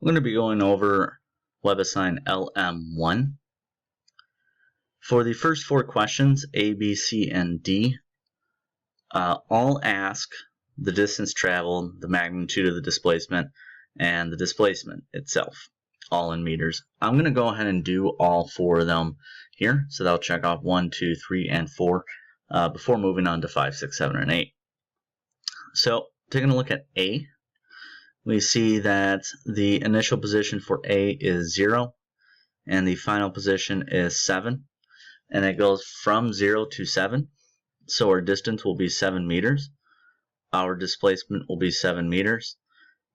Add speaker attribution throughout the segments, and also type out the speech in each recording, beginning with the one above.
Speaker 1: We're going to be going over WebAssign LM1. For the first four questions, A, B, C, and D, all ask the distance traveled, the magnitude of the displacement, and the displacement itself, all in meters. I'm going to go ahead and do all four of them here, so that'll check off 1, 2, 3, and 4 before moving on to 5, 6, 7, and 8. So taking a look at A, we see that the initial position for A is 0, and the final position is 7, and it goes from 0 to 7, so our distance will be 7 meters, our displacement will be 7 meters,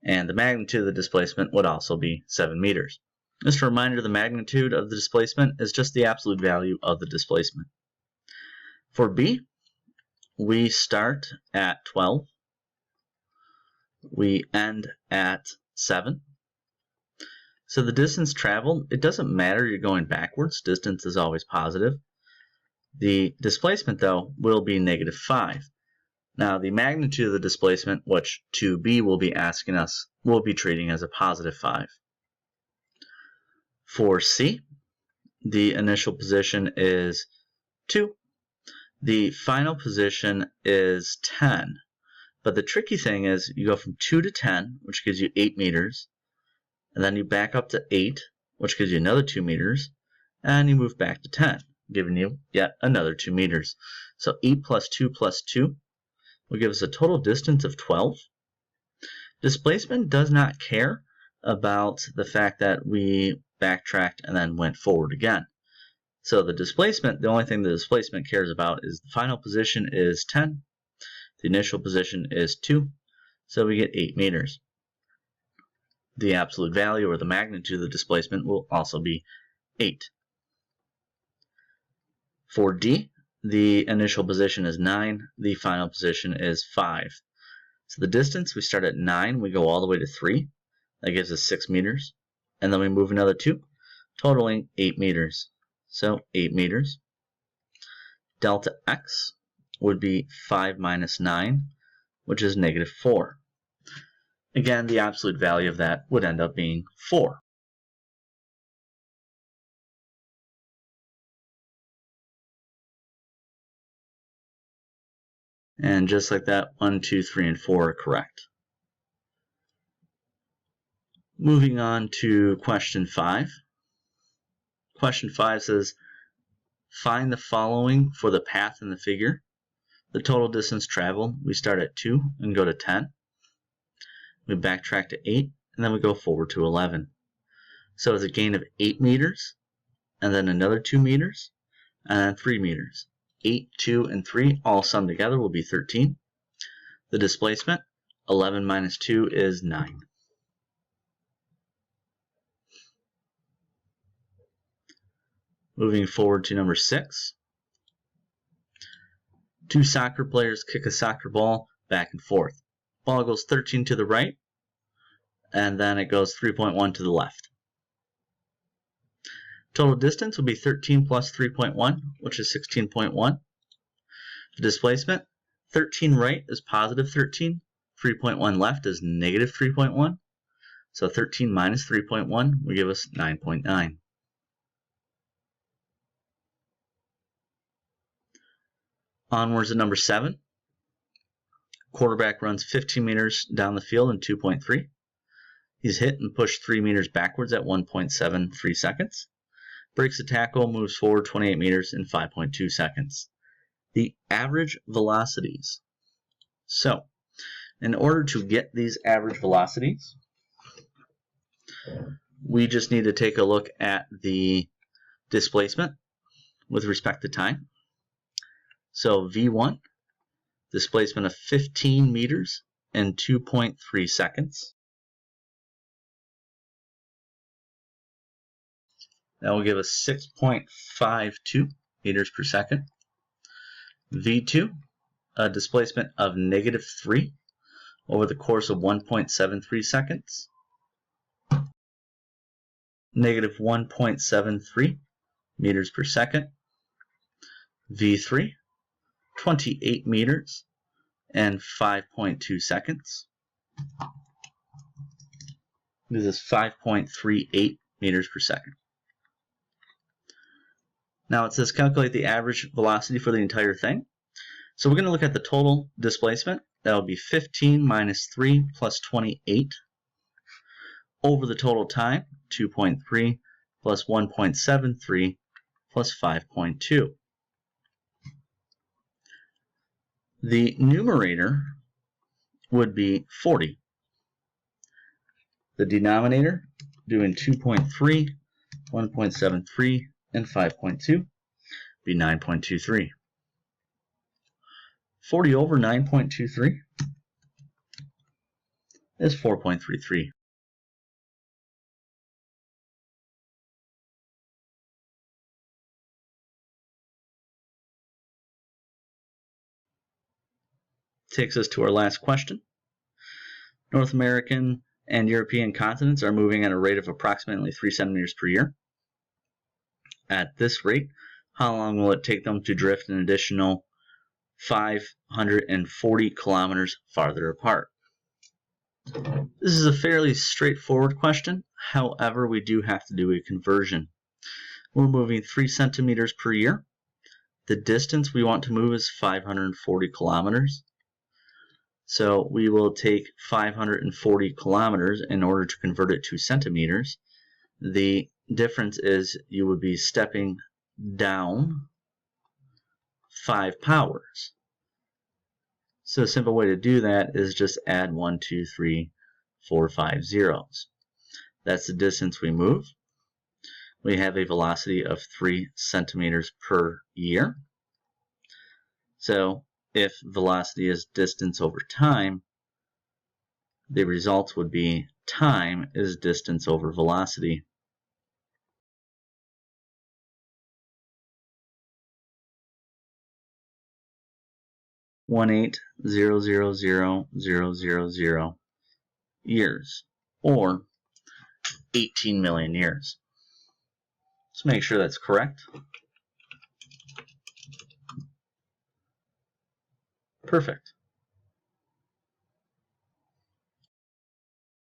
Speaker 1: and the magnitude of the displacement would also be 7 meters. Just a reminder, the magnitude of the displacement is just the absolute value of the displacement. For B, we start at 12, we end at 7. So the distance traveled, it doesn't matter you're going backwards, distance is always positive. The displacement, though, will be -5. Now, the magnitude of the displacement, which 2b will be asking us, we'll be treating as a +5. For C, the initial position is 2. The final position is 10. But the tricky thing is you go from 2 to 10, which gives you 8 meters, and then you back up to 8, which gives you another 2 meters, and you move back to 10, giving you yet another 2 meters. So 8 plus 2 plus 2 will give us a total distance of 12. Displacement does not care about the fact that we backtracked and then went forward again. So the displacement, the only thing the displacement cares about is the final position is 10, the initial position is 2, so we get 8 meters. The absolute value or the magnitude of the displacement will also be 8. For D, the initial position is 9, the final position is 5. So the distance, we start at 9, we go all the way to 3, that gives us 6 meters, and then we move another 2, totaling 8 meters. So 8 meters. Delta x would be 5 minus 9, which is -4. Again, the absolute value of that would end up being 4. And just like that, 1, 2, 3, and 4 are correct. Moving on to question 5. Question 5 says, find the following for the path in the figure. The total distance traveled, we start at 2 and go to 10. We backtrack to 8, and then we go forward to 11. So it's a gain of 8 meters, and then another 2 meters, and then 3 meters. 8, 2, and 3 all summed together will be 13. The displacement, 11 minus 2 is 9. Moving forward to number 6. 2 soccer players kick a soccer ball back and forth. Ball goes 13 to the right, and then it goes 3.1 to the left. Total distance will be 13 plus 3.1, which is 16.1. The displacement, 13 right is positive 13, 3.1 left is negative 3.1. So 13 minus 3.1 will give us 9.9. Onwards to number 7. Quarterback runs 15 meters down the field in 2.3. He's hit and pushed 3 meters backwards at 1.73 seconds. Breaks the tackle, moves forward 28 meters in 5.2 seconds. The average velocities. So, in order to get these average velocities, we just need to take a look at the displacement with respect to time. So V1, displacement of 15 meters in 2.3 seconds. That will give us 6.52 meters per second. V2, a displacement of -3 over the course of 1.73 seconds. -1.73 meters per second. V3, 28 meters and 5.2 seconds. This is 5.38 meters per second. Now it says calculate the average velocity for the entire thing. So we're going to look at the total displacement. That will be 15 minus 3 plus 28 over the total time, 2.3 plus 1.73 plus 5.2. The numerator would be 40. The denominator, doing 2.3, 1.73, and 5.2, be 9.23. 40 over 9.23 is 4.33. Takes us to our last question. North American and European continents are moving at a rate of approximately 3 centimeters per year. At this rate, how long will it take them to drift an additional 540 kilometers farther apart? This is a fairly straightforward question. However, we do have to do a conversion. We're moving 3 centimeters per year. The distance we want to move is 540 kilometers. So we will take 540 kilometers in order to convert it to centimeters. The difference is you would be stepping down 5 powers. So a simple way to do that is just add 1, 2, 3, 4, 5 zeros. That's the distance we move. We have a velocity of 3 centimeters per year. So if velocity is distance over time, the result would be time is distance over velocity. $1,800,000 years, or 18 million years. Let's make sure that's correct. Perfect.